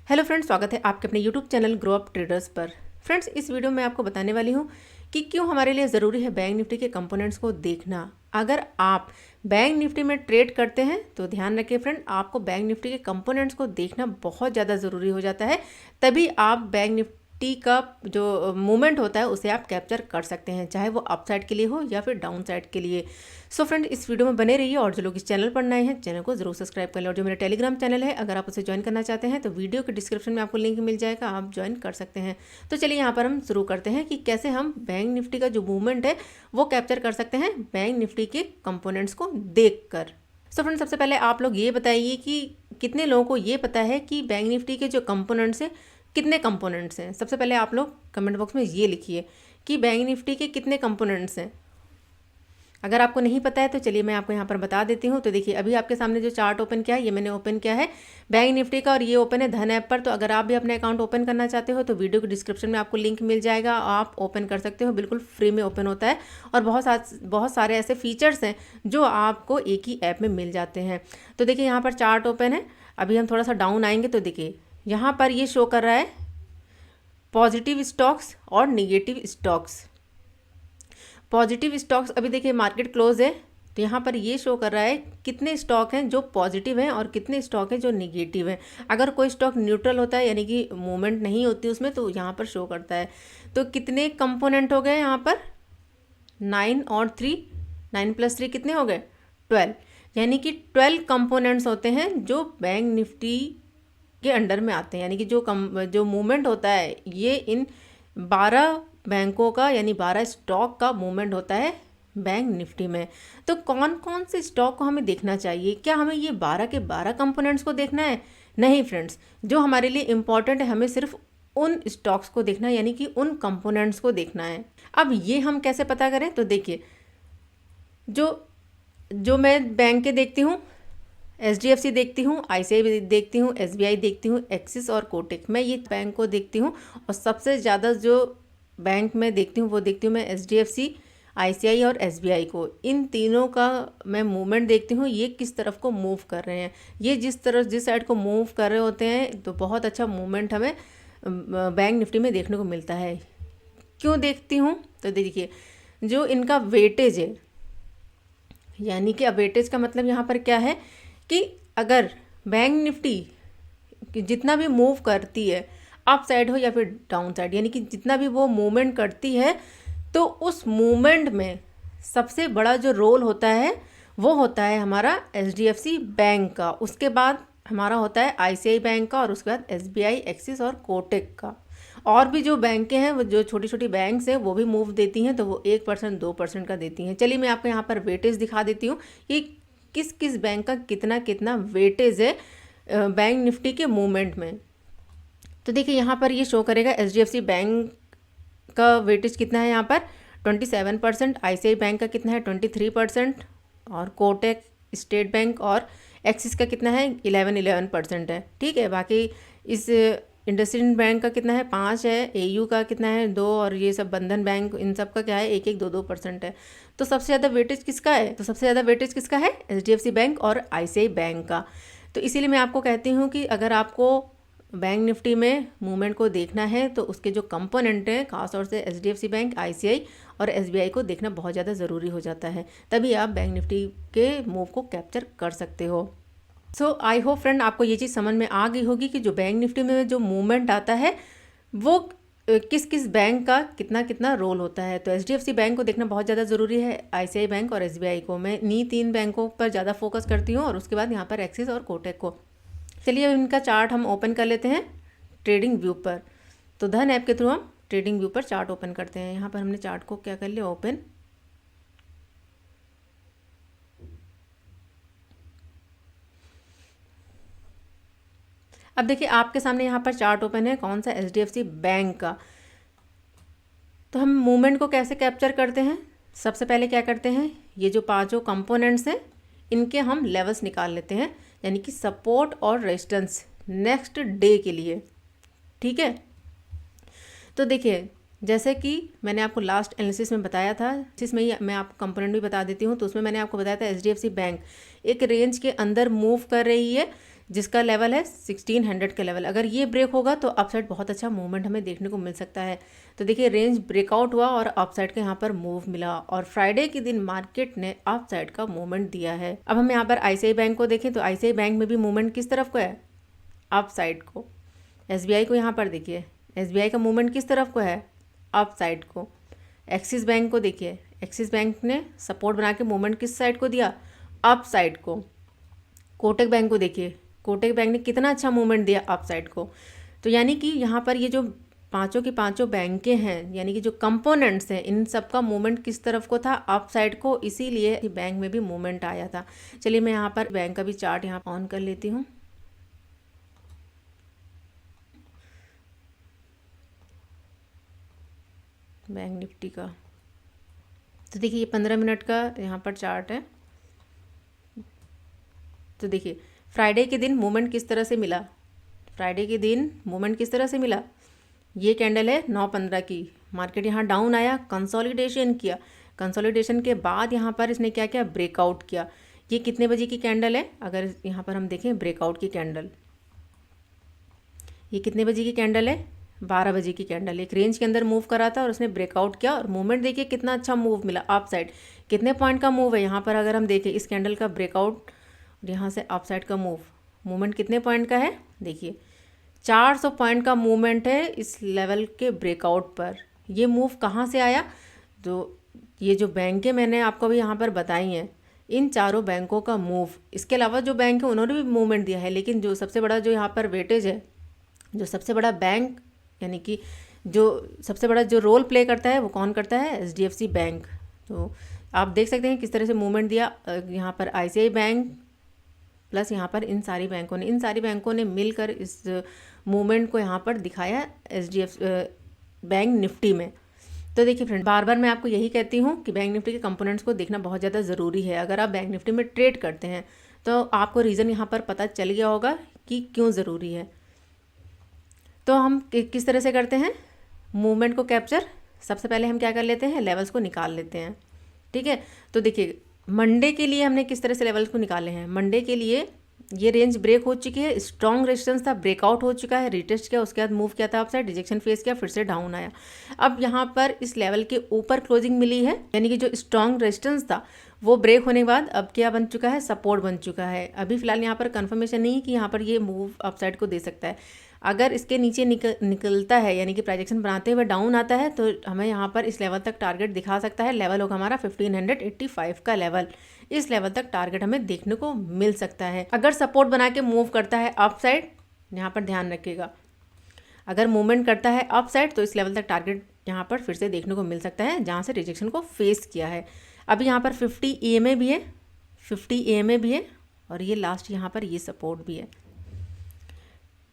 Hello friends, स्वागत है आपके अपने YouTube channel grow up traders पर। फ्रेंड्स, इस वीडियो में आपको बताने वाली हूँ कि क्यों हमारे लिए ज़रूरी है बैंक निफ्टी के कंपोनेंट्स को देखना। अगर आप बैंक निफ्टी में ट्रेड करते हैं तो ध्यान रखिए फ्रेंड, आपको बैंक निफ्टी के कंपोनेंट्स को देखना बहुत ज़्यादा ज़रूरी हो जाता है। तभी आप बैंक निफ्टी का जो मूवमेंट होता है उसे आप कैप्चर कर सकते हैं, चाहे वो अप साइड के लिए हो या फिर डाउन साइड के लिए। सो फ्रेंड, इस वीडियो में बने रहिए और जो लोग इस चैनल पर नए हैं चैनल को जरूर सब्सक्राइब कर लें। और जो मेरा टेलीग्राम चैनल है, अगर आप उसे ज्वाइन करना चाहते हैं तो वीडियो के डिस्क्रिप्शन में आपको लिंक मिल जाएगा, आप ज्वाइन कर सकते हैं। तो चलिए यहाँ पर हम शुरू करते हैं कि कैसे हम बैंक निफ्टी का जो मूवमेंट है वो कैप्चर कर सकते हैं बैंक निफ्टी के कंपोनेंट्स को देख कर। सो फ्रेंड, सबसे पहले आप लोग ये बताइए कि कितने लोगों को ये पता है कि बैंक निफ्टी के जो कंपोनेंट्स हैं कितने कंपोनेंट्स हैं। सबसे पहले आप लोग कमेंट बॉक्स में ये लिखिए कि बैंक निफ्टी के कितने कंपोनेंट्स हैं। अगर आपको नहीं पता है तो चलिए मैं आपको यहाँ पर बता देती हूँ। तो देखिए, अभी आपके सामने जो चार्ट ओपन किया है ये मैंने ओपन किया है बैंक निफ्टी का और ये ओपन है धन ऐप पर। तो अगर आप भी अपने अकाउंट ओपन करना चाहते हो तो वीडियो के डिस्क्रिप्शन में आपको लिंक मिल जाएगा, आप ओपन कर सकते हो, बिल्कुल फ्री में ओपन होता है। और बहुत सारे ऐसे फीचर्स हैं जो आपको एक ही ऐप में मिल जाते हैं। तो देखिए, यहाँ पर चार्ट ओपन है। अभी हम थोड़ा सा डाउन आएंगे तो देखिए यहाँ पर ये शो कर रहा है पॉजिटिव स्टॉक्स और निगेटिव स्टॉक्स। पॉजिटिव स्टॉक्स, अभी देखिए मार्केट क्लोज है तो यहाँ पर ये शो कर रहा है कितने स्टॉक हैं जो पॉजिटिव हैं और कितने स्टॉक हैं जो निगेटिव हैं। अगर कोई स्टॉक न्यूट्रल होता है यानी कि मूवमेंट नहीं होती उसमें तो यहाँ पर शो करता है। तो कितने कंपोनेंट हो गए यहाँ पर 9 और 3, 9 + 3 कितने हो गए 12, यानी कि 12 कंपोनेंट्स होते हैं जो बैंक निफ्टी के अंडर में आते हैं। यानी कि जो मूवमेंट होता है ये इन 12 बैंकों का यानी 12 स्टॉक का मूवमेंट होता है बैंक निफ्टी में। तो कौन कौन से स्टॉक को हमें देखना चाहिए? क्या हमें ये 12 के 12 कंपोनेंट्स को देखना है? नहीं फ्रेंड्स, जो हमारे लिए इम्पॉर्टेंट है हमें सिर्फ उन स्टॉक्स को देखना है, यानी कि उन कंपोनेंट्स को देखना है। अब ये हम कैसे पता करें? तो देखिए, जो मैं बैंक के देखती हूँ, HDFC देखती हूँ, ICICI देखती हूँ, SBI देखती हूँ, एक्सिस और कोटक, मैं ये बैंक को देखती हूँ। और सबसे ज़्यादा जो बैंक में देखती हूँ वो देखती हूँ मैं HDFC, ICICI और SBI को। इन तीनों का मैं मूवमेंट देखती हूँ, ये किस तरफ को मूव कर रहे हैं। ये जिस साइड को मूव कर रहे होते हैं तो बहुत अच्छा मूवमेंट हमें बैंक निफ्टी में देखने को मिलता है। क्यों देखती हूँ? तो देखिए, जो इनका वेटेज है, यानी कि अब वेटेज का मतलब यहाँ पर क्या है कि अगर बैंक निफ्टी जितना भी मूव करती है अप साइड हो या फिर डाउन साइड, यानी कि जितना भी वो मूवमेंट करती है तो उस मूवमेंट में सबसे बड़ा जो रोल होता है वो होता है हमारा HDFC बैंक का, उसके बाद हमारा होता है ICICI बैंक का और उसके बाद SBI, एक्सिस और कोटक का। और भी जो बैंकें हैं वो जो छोटी छोटी बैंक्स हैं वो भी मूव देती हैं, तो वो 1%, 2% का देती हैं। चलिए मैं आपको यहाँ पर वेटेज दिखा देती हूँ कि किस किस बैंक का कितना कितना वेटेज है बैंक निफ्टी के मूवमेंट में। तो देखिए यहाँ पर ये शो करेगा HDFC बैंक का वेटेज कितना है, यहाँ पर 27%, ICICI बैंक का कितना है 23%, और कोटक, स्टेट बैंक और एक्सिस का कितना है 11% है। ठीक है, बाकी इस इंडसइंड बैंक का कितना है 5 है, AU का कितना है 2, और ये सब बंधन बैंक, इन सब का क्या है 1-1, 2-2% है। तो सबसे ज़्यादा वेटेज किसका है? तो सबसे ज़्यादा वेटेज किसका है? HDFC बैंक और ICICI बैंक का। तो इसीलिए मैं आपको कहती हूँ कि अगर आपको बैंक निफ्टी में मूवमेंट को देखना है तो उसके जो कंपोनेंट हैं खासतौर से HDFC बैंक, ICICI और SBI को देखना बहुत ज़्यादा ज़रूरी हो जाता है, तभी आप बैंक निफ्टी के मूव को कैप्चर कर सकते हो। सो आई होप फ्रेंड आपको ये चीज़ समझ में आ गई होगी कि जो बैंक निफ्टी में जो मूवमेंट आता है वो किस किस बैंक का कितना कितना रोल होता है। तो HDFC बैंक को देखना बहुत ज़्यादा ज़रूरी है, ICICI बैंक और SBI को। मैं इन्हीं 3 बैंकों पर ज़्यादा फोकस करती हूँ और उसके बाद यहाँ पर एक्सिस और कोटक को। चलिए इनका चार्ट हम ओपन कर लेते हैं ट्रेडिंग व्यू पर। तो धन ऐप के थ्रू हम ट्रेडिंग व्यू पर चार्ट ओपन करते हैं। यहाँ पर हमने चार्ट को क्या कर लिया ओपन। अब देखिए आपके सामने यहाँ पर चार्ट ओपन है, कौन सा? HDFC बैंक का। तो हम मूवमेंट को कैसे कैप्चर करते हैं? सबसे पहले क्या करते हैं, ये जो 5 कंपोनेंट्स हैं इनके हम लेवल्स निकाल लेते हैं, यानी कि सपोर्ट और रेजिस्टेंस नेक्स्ट डे के लिए। ठीक है, तो देखिए जैसे कि मैंने आपको लास्ट एनालिसिस में बताया था, जिसमें मैं आपको कंपोनेंट भी बता देती हूँ। तो उसमें मैंने आपको बताया था HDFC बैंक एक रेंज के अंदर मूव कर रही है जिसका लेवल है 1600 का लेवल। अगर ये ब्रेक होगा तो अपसाइड बहुत अच्छा मूवमेंट हमें देखने को मिल सकता है। तो देखिए रेंज ब्रेकआउट हुआ और अपसाइड का यहाँ पर मूव मिला और फ्राइडे के दिन मार्केट ने अपसाइड का मूवमेंट दिया है। अब हम यहाँ पर आईसीआई बैंक को देखें तो आईसीआई बैंक में भी मूवमेंट किस तरफ को है, अपसाइड को। एसबीआई को यहाँ पर देखिए, एसबीआई का मूवमेंट किस तरफ को है, अपसाइड को। एक्सिस बैंक को देखिए, एक्सिस बैंक ने सपोर्ट बना के मूवमेंट किस साइड को दिया, अप साइड को। कोटक बैंक को देखिए, कोटक बैंक ने कितना अच्छा मूवमेंट दिया अप साइड को। तो यानी कि यहाँ पर ये जो पांचों की पांचों बैंकें हैं, यानी कि जो कंपोनेंट्स हैं, इन सब का मूवमेंट किस तरफ को था, अप साइड को, इसीलिए बैंक में भी मूवमेंट आया था। चलिए मैं यहाँ पर बैंक का भी चार्ट यहाँ ऑन कर लेती हूँ। बैंक निफ्टी का तो देखिए ये 15 मिनट का यहाँ पर चार्ट है। तो देखिए फ्राइडे के दिन मूवमेंट किस तरह से मिला, फ्राइडे के दिन मूवमेंट किस तरह से मिला। ये कैंडल है 9:15 की, मार्केट यहाँ डाउन आया, कंसोलिडेशन किया, कंसोलिडेशन के बाद यहाँ पर इसने क्या किया, ब्रेकआउट किया। ये कितने बजे की कैंडल है, अगर यहाँ पर हम देखें ब्रेकआउट की कैंडल, ये कितने बजे की कैंडल है, 12 बजे की कैंडल। एक रेंज के अंदर मूव करा था और उसने ब्रेकआउट किया और मूवमेंट देखिए कितना अच्छा मूव मिला अप साइड। कितने पॉइंट का मूव है यहाँ पर, अगर हम देखें इस कैंडल का ब्रेकआउट, यहाँ से अप साइड का मूवमेंट कितने पॉइंट का है, देखिए 400 पॉइंट का मूवमेंट है इस लेवल के ब्रेकआउट पर। ये मूव कहाँ से आया, तो ये जो बैंकें मैंने आपको भी यहाँ पर बताई हैं, इन चारों बैंकों का मूव, इसके अलावा जो बैंक है उन्होंने भी मूवमेंट दिया है, लेकिन जो सबसे बड़ा जो यहाँ पर वेटेज है, जो सबसे बड़ा बैंक यानी कि जो सबसे बड़ा जो रोल प्ले करता है वो कौन करता है, एचडीएफसी बैंक। तो आप देख सकते हैं किस तरह से मूवमेंट दिया यहाँ पर आईसीआई बैंक प्लस यहाँ पर इन सारी बैंकों ने मिलकर इस मूवमेंट को यहाँ पर दिखाया एचडीएफसी बैंक निफ्टी में। तो देखिए फ्रेंड, बार बार मैं आपको यही कहती हूँ कि बैंक निफ्टी के कंपोनेंट्स को देखना बहुत ज़्यादा ज़रूरी है। अगर आप बैंक निफ्टी में ट्रेड करते हैं तो आपको रीज़न यहाँ पर पता चल गया होगा कि क्यों ज़रूरी है। तो हम किस तरह से करते हैं मूवमेंट को कैप्चर, सबसे पहले हम क्या कर लेते हैं, लेवल्स को निकाल लेते हैं, ठीक है। तो देखिए मंडे के लिए हमने किस तरह से लेवल्स को निकाले हैं। मंडे के लिए ये रेंज ब्रेक हो चुकी है, स्ट्रॉन्ग रेजिस्टेंस था, ब्रेकआउट हो चुका है, रिटेस्ट किया, उसके बाद मूव किया था अपसाइड, रिजेक्शन फेस किया, फिर से डाउन आया। अब यहाँ पर इस लेवल के ऊपर क्लोजिंग मिली है, यानी कि जो स्ट्रॉन्ग रेजिस्टेंस था वो ब्रेक होने के बाद अब क्या बन चुका है, सपोर्ट बन चुका है। अभी फिलहाल यहाँ पर कंफर्मेशन नहीं कि यहाँ पर ये मूव अपसाइड को दे सकता है। अगर इसके नीचे निकलता है, यानी कि प्रोजेक्शन बनाते हुए डाउन आता है, तो हमें यहाँ पर इस लेवल तक टारगेट दिखा सकता है। लेवल होगा हमारा 1585 का लेवल, इस लेवल तक टारगेट हमें देखने को मिल सकता है। अगर सपोर्ट बना के मूव करता है अप साइड, यहाँ पर ध्यान रखिएगा, अगर मूवमेंट करता है अप साइड तो इस लेवल तक टारगेट यहाँ पर फिर से देखने को मिल सकता है जहाँ से रिजेक्शन को फेस किया है। अभी यहाँ पर 50 EMA भी है, 50 EMA भी है, और ये लास्ट यहाँ पर ये सपोर्ट भी है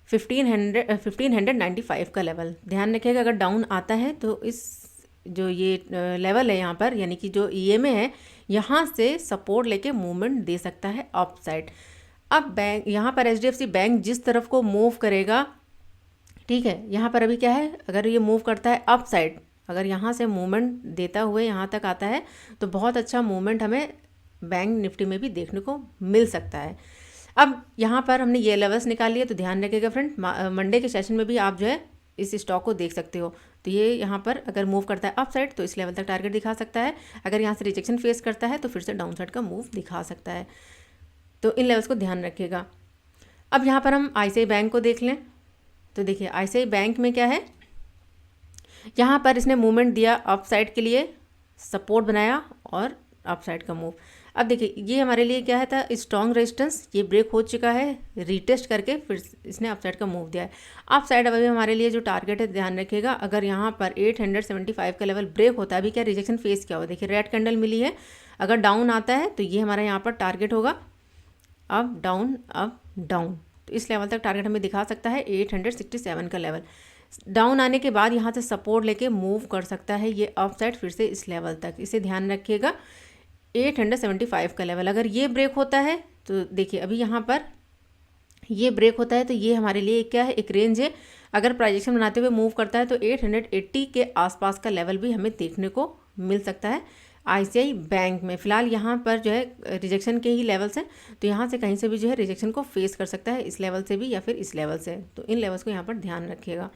1595 का लेवल। ध्यान रखिएगा अगर डाउन आता है तो इस जो ये लेवल है यहाँ पर, यानी कि जो EMA है, यहाँ से सपोर्ट लेके मूवमेंट दे सकता है अप साइड। अब बैंक यहाँ पर एचडीएफसी बैंक जिस तरफ को मूव करेगा, ठीक है, यहाँ पर अभी क्या है, अगर ये मूव करता है अप साइड, अगर यहाँ से मूवमेंट देता हुए यहाँ तक आता है तो बहुत अच्छा मूवमेंट हमें बैंक निफ्टी में भी देखने को मिल सकता है। अब यहाँ पर हमने ये लेवल्स निकाल लिए, तो ध्यान रखिएगा फ्रेंड, मंडे के सेशन में भी आप जो है इस स्टॉक को देख सकते हो। तो ये यहाँ पर अगर मूव करता है अप साइड तो इस लेवल तक टारगेट दिखा सकता है, अगर यहाँ से रिजेक्शन फेस करता है तो फिर से डाउन साइड का मूव दिखा सकता है। तो इन लेवल्स को ध्यान रखिएगा। अब यहाँ पर हम आईसीआई बैंक को देख लें, तो देखिए आईसीआई बैंक में क्या है, यहाँ पर इसने मूवमेंट दिया अप साइड के लिए, सपोर्ट बनाया और अप साइड का मूव। अब देखिए ये हमारे लिए क्या है था, स्ट्रॉन्ग रेजिस्टेंस, ये ब्रेक हो चुका है, रीटेस्ट करके फिर इसने अप साइड का मूव दिया है। अप साइड अभी हमारे लिए जो टारगेट है, ध्यान रखिएगा, अगर यहाँ पर 875 का लेवल ब्रेक होता है, अभी क्या रिजेक्शन फेस क्या हो, देखिए रेड कैंडल मिली है, अगर डाउन आता है तो ये हमारा यहाँ पर टारगेट होगा अप डाउन, तो इस लेवल तक टारगेट हमें दिखा सकता है 867 का लेवल। डाउन आने के बाद यहाँ से सपोर्ट लेके मूव कर सकता है ये अप साइड फिर से इस लेवल तक, इसे ध्यान रखिएगा 875 का लेवल। अगर ये ब्रेक होता है तो देखिए अभी यहाँ पर ये ब्रेक होता है तो ये हमारे लिए क्या है, एक रेंज है। अगर प्रोजेक्शन बनाते हुए मूव करता है तो 880 के आसपास का लेवल भी हमें देखने को मिल सकता है आईसीआई बैंक में। फ़िलहाल यहाँ पर जो है रिजेक्शन के ही लेवल्स हैं, तो यहाँ से कहीं से भी जो है रिजेक्शन को फेस कर सकता है, इस लेवल से भी या फिर इस लेवल से, तो इन लेवल्स को यहाँ पर ध्यान रखिएगा।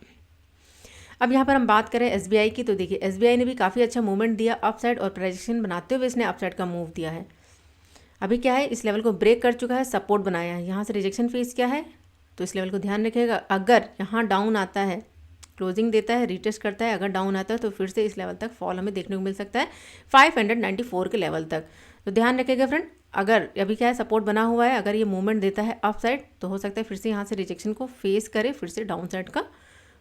अब यहाँ पर हम बात करें एसबीआई की, तो देखिए एसबीआई ने भी काफ़ी अच्छा मूवमेंट दिया अपसाइड, और प्रोजेक्शन बनाते हुए इसने अपसाइड का मूव दिया है। अभी क्या है, इस लेवल को ब्रेक कर चुका है, सपोर्ट बनाया है, यहाँ से रिजेक्शन फेस किया है, तो इस लेवल को ध्यान रखिएगा। अगर यहाँ डाउन आता है, क्लोजिंग देता है, रिटेस्ट करता है, अगर डाउन आता है तो फिर से इस लेवल तक फॉल हमें देखने को मिल सकता है 594 के लेवल तक, तो ध्यान रखिएगा फ्रेंड। अगर अभी क्या है सपोर्ट बना हुआ है, अगर ये मूवमेंट देता है अप साइड तो हो सकता है फिर से यहाँ से रिजेक्शन को फेस करे, फिर से डाउन साइड का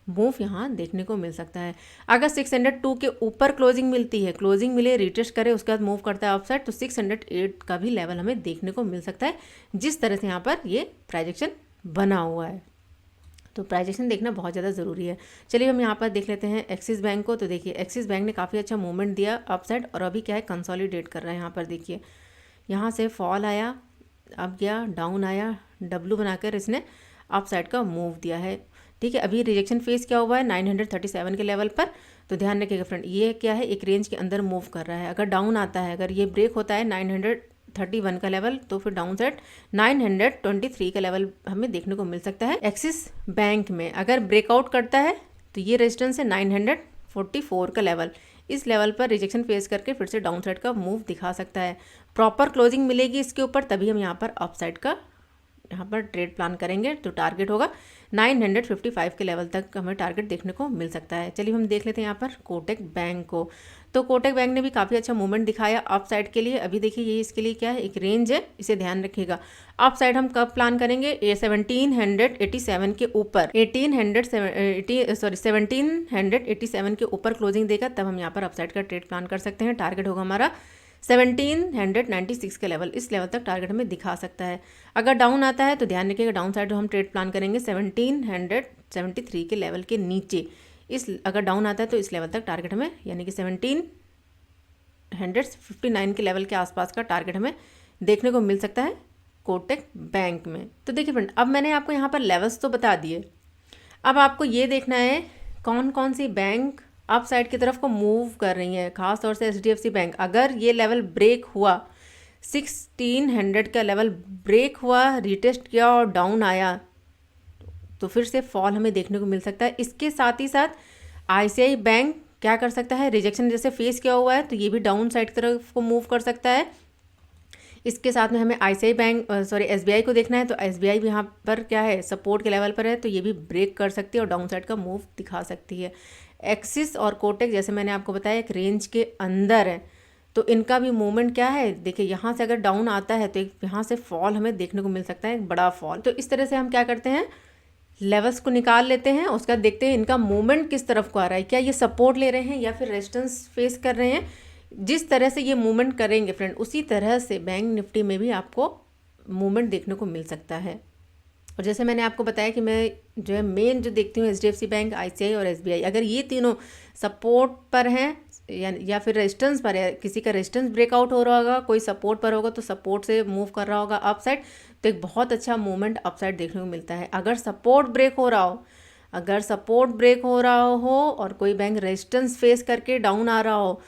मूव यहाँ देखने को मिल सकता है। अगर 602 के ऊपर क्लोजिंग मिलती है, क्लोजिंग मिले, रिटेस्ट करे, उसके बाद मूव करता है अपसाइड, तो 608 का भी लेवल हमें देखने को मिल सकता है, जिस तरह से यहाँ पर ये प्राइजेक्शन बना हुआ है। तो प्राइजेक्शन देखना बहुत ज़्यादा ज़रूरी है। चलिए हम यहाँ पर देख लेते हैं एक्सिस बैंक को। तो देखिए एक्सिस बैंक ने काफ़ी अच्छा मूवमेंट दिया अपसाइड, और अभी क्या है कंसोलिडेट कर रहा है। यहाँ पर देखिए यहाँ से फॉल आया, अब गया डाउन आया, डब्लू बनाकर इसने अपसाइड का मूव दिया है। ठीक है, अभी रिजेक्शन फेस क्या हुआ है 937 के लेवल पर, तो ध्यान रखिएगा फ्रेंड, ये क्या है एक रेंज के अंदर मूव कर रहा है। अगर डाउन आता है, अगर ये ब्रेक होता है 931 का लेवल, तो फिर डाउन साइड 923 का लेवल हमें देखने को मिल सकता है। एक्सिस बैंक में अगर ब्रेकआउट करता है तो ये रेजिस्टेंस है 944 का लेवल, इस लेवल पर रिजेक्शन फेस करके फिर से डाउन साइड का मूव दिखा सकता है। प्रॉपर क्लोजिंग मिलेगी इसके ऊपर, तभी हम यहाँ पर अप साइड का यहाँ पर ट्रेड प्लान करेंगे, तो टारगेट होगा 955 के लेवल तक हमें टारगेट देखने को मिल सकता है। चलिए हम देख लेते हैं यहाँ पर कोटक बैंक को। तो कोटक बैंक ने भी काफ़ी अच्छा मूवमेंट दिखाया अप साइड के लिए। अभी देखिए ये इसके लिए क्या है एक रेंज है, इसे ध्यान रखिएगा। अप साइड हम कब प्लान करेंगे, 1787 के ऊपर 1787 के ऊपर क्लोजिंग देगा, तब हम यहाँ पर अप साइड का ट्रेड प्लान कर सकते हैं। टारगेट होगा हमारा 1796 के लेवल, इस लेवल तक टारगेट हमें दिखा सकता है। अगर डाउन आता है तो ध्यान रखिएगा डाउन साइड जो हम ट्रेड प्लान करेंगे 1773 के लेवल के नीचे, इस अगर डाउन आता है तो इस लेवल तक टारगेट हमें यानी कि 1759 के लेवल के आसपास का टारगेट हमें देखने को मिल सकता है कोटक बैंक में। तो देखिए फ्रेंड, अब मैंने आपको यहाँ पर लेवल्स तो बता दिए, अब आपको ये देखना है कौन कौन सी बैंक अप साइड की तरफ को मूव कर रही है। खास तौर से एचडीएफसी बैंक, अगर ये लेवल ब्रेक हुआ 1600 का लेवल ब्रेक हुआ, रिटेस्ट किया और डाउन आया, तो फिर से फॉल हमें देखने को मिल सकता है। इसके साथ ही साथ आईसीआई बैंक क्या कर सकता है, रिजेक्शन जैसे फेस किया हुआ है तो ये भी डाउन साइड की तरफ को मूव कर सकता है। इसके साथ में हमें एसबीआई को देखना है, तो एसबीआई भी यहाँ पर क्या है सपोर्ट के लेवल पर है, तो ये भी ब्रेक कर सकती है और डाउन साइड का मूव दिखा सकती है। एक्सिस और कोटक जैसे मैंने आपको बताया एक रेंज के अंदर है, तो इनका भी मूवमेंट क्या है, देखिए यहाँ से अगर डाउन आता है तो एक यहाँ से फॉल हमें देखने को मिल सकता है, एक बड़ा फॉल। तो इस तरह से हम क्या करते हैं, लेवल्स को निकाल लेते हैं, उसके बाद देखते हैं इनका मूवमेंट किस तरफ को आ रहा है, क्या ये सपोर्ट ले रहे हैं या फिर रेजिस्टेंस फेस कर रहे हैं। जिस तरह से ये मूवमेंट करेंगे फ्रेंड, उसी तरह से बैंक निफ्टी में भी आपको मूवमेंट देखने को मिल सकता है। और जैसे मैंने आपको बताया कि मैं जो है मेन जो देखती हूँ एचडीएफसी बैंक, आईसीआई और एसबीआई, अगर ये तीनों सपोर्ट पर हैं या फिर रेजिस्टेंस पर है, किसी का रेजिस्टेंस ब्रेकआउट हो रहा होगा, कोई सपोर्ट पर होगा तो सपोर्ट से मूव कर रहा होगा अप साइड, तो एक बहुत अच्छा मूवमेंट अप साइड देखने को मिलता है। अगर सपोर्ट ब्रेक हो रहा हो और कोई बैंक रेजिस्टेंस फेस करके डाउन आ रहा हो,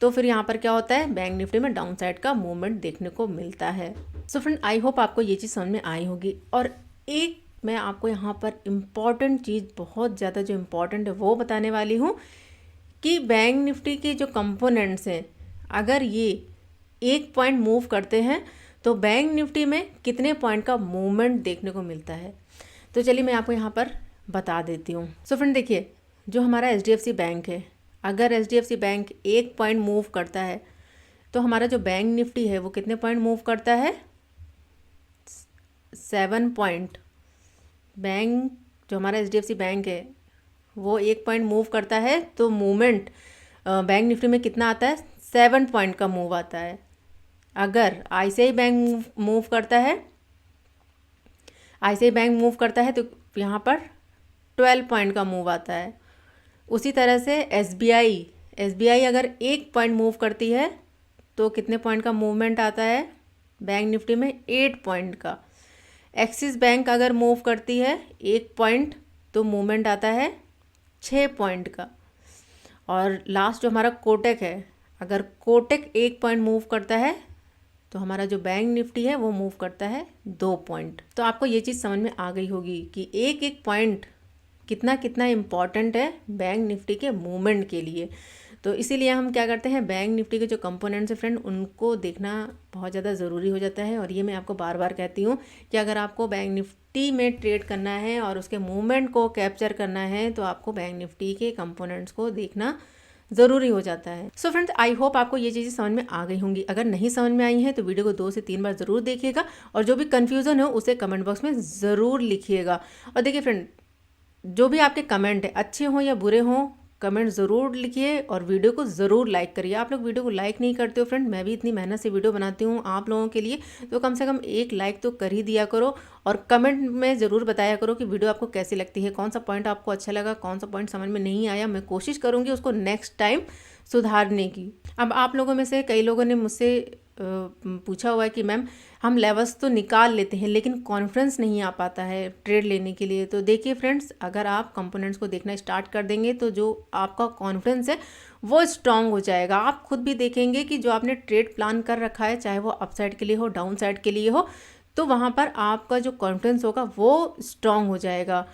तो फिर यहाँ पर क्या होता है, बैंक निफ्टी में डाउन साइड का मूवमेंट देखने को मिलता है। सो फ्रेंड, आई होप आपको ये चीज़ समझ में आई होगी। और एक मैं आपको यहाँ पर इम्पॉर्टेंट चीज़, बहुत ज़्यादा जो इम्पॉर्टेंट है वो बताने वाली हूँ कि बैंक निफ्टी के जो कंपोनेंट्स हैं, अगर ये एक पॉइंट मूव करते हैं तो बैंक निफ्टी में कितने पॉइंट का मूवमेंट देखने को मिलता है। तो चलिए मैं आपको यहाँ पर बता देती हूँ। सो फ्रेंड देखिए, जो हमारा एचडीएफसी बैंक है, अगर एचडीएफसी बैंक एक पॉइंट मूव करता है तो हमारा जो बैंक निफ्टी है वो कितने पॉइंट मूव करता है, 7 पॉइंट। बैंक जो हमारा एचडीएफसी बैंक है वो एक पॉइंट मूव करता है तो मूवमेंट बैंक निफ्टी में कितना आता है, 7 पॉइंट का मूव आता है। अगर आईसीआई बैंक मूव करता है तो यहाँ पर 12 पॉइंट का मूव आता है। उसी तरह से एसबीआई अगर एक पॉइंट मूव करती है तो कितने पॉइंट का मूवमेंट आता है बैंक निफ्टी में, 8 पॉइंट का। एक्सिस बैंक अगर मूव करती है एक पॉइंट तो मूवमेंट आता है 6 पॉइंट का। और लास्ट जो हमारा कोटक है, अगर कोटेक 1 पॉइंट मूव करता है तो हमारा जो बैंक निफ्टी है वो मूव करता है 2 पॉइंट। तो आपको ये चीज़ समझ में आ गई होगी कि एक एक पॉइंट कितना कितना इम्पॉर्टेंट है बैंक निफ्टी के मूवमेंट के लिए। तो इसीलिए हम क्या करते हैं, बैंक निफ्टी के जो कंपोनेंट्स है फ्रेंड, उनको देखना बहुत ज़्यादा ज़रूरी हो जाता है। और ये मैं आपको बार बार कहती हूँ कि अगर आपको बैंक निफ्टी में ट्रेड करना है और उसके मूवमेंट को कैप्चर करना है तो आपको बैंक निफ्टी के कंपोनेंट्स को देखना ज़रूरी हो जाता है। सो फ्रेंड्स, आई होप आपको ये चीज़ें समझ में आ गई होंगी। अगर नहीं समझ में आई हैं तो वीडियो को 2 से 3 बार ज़रूर देखिएगा और जो भी कन्फ्यूज़न हो उसे कमेंट बॉक्स में ज़रूर लिखिएगा। और देखिए फ्रेंड, जो भी आपके कमेंट है, अच्छे हों या बुरे हों, कमेंट ज़रूर लिखिए और वीडियो को ज़रूर लाइक करिए। आप लोग वीडियो को लाइक नहीं करते हो फ्रेंड, मैं भी इतनी मेहनत से वीडियो बनाती हूँ आप लोगों के लिए, तो कम से कम एक लाइक तो कर ही दिया करो। और कमेंट में ज़रूर बताया करो कि वीडियो आपको कैसी लगती है, कौन सा पॉइंट आपको अच्छा लगा, कौन सा पॉइंट समझ में नहीं आया। मैं कोशिश करूँगी उसको नेक्स्ट टाइम सुधारने की। अब आप लोगों में से कई लोगों ने मुझसे पूछा हुआ है कि मैम हम लेवल्स तो निकाल लेते हैं लेकिन कॉन्फिडेंस नहीं आ पाता है ट्रेड लेने के लिए। तो देखिए फ्रेंड्स, अगर आप कंपोनेंट्स को देखना स्टार्ट कर देंगे तो जो आपका कॉन्फिडेंस है वो स्ट्रांग हो जाएगा। आप खुद भी देखेंगे कि जो आपने ट्रेड प्लान कर रखा है, चाहे वो अपसाइड के लिए हो, डाउन साइड के लिए हो, तो वहाँ पर आपका जो कॉन्फिडेंस होगा वो स्ट्रांग हो जाएगा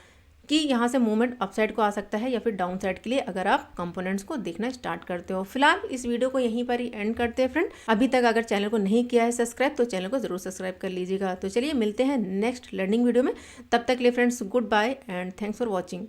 कि यहाँ से मूवमेंट अपसाइड को आ सकता है या फिर डाउन साइड के लिए, अगर आप कंपोनेंट्स को देखना स्टार्ट करते हो। फिलहाल इस वीडियो को यहीं पर ही एंड करते हैं फ्रेंड। अभी तक अगर चैनल को नहीं किया है सब्सक्राइब तो चैनल को जरूर सब्सक्राइब कर लीजिएगा। तो चलिए मिलते हैं नेक्स्ट लर्निंग वीडियो में, तब तक के लिए friends good bye and thanks for watching.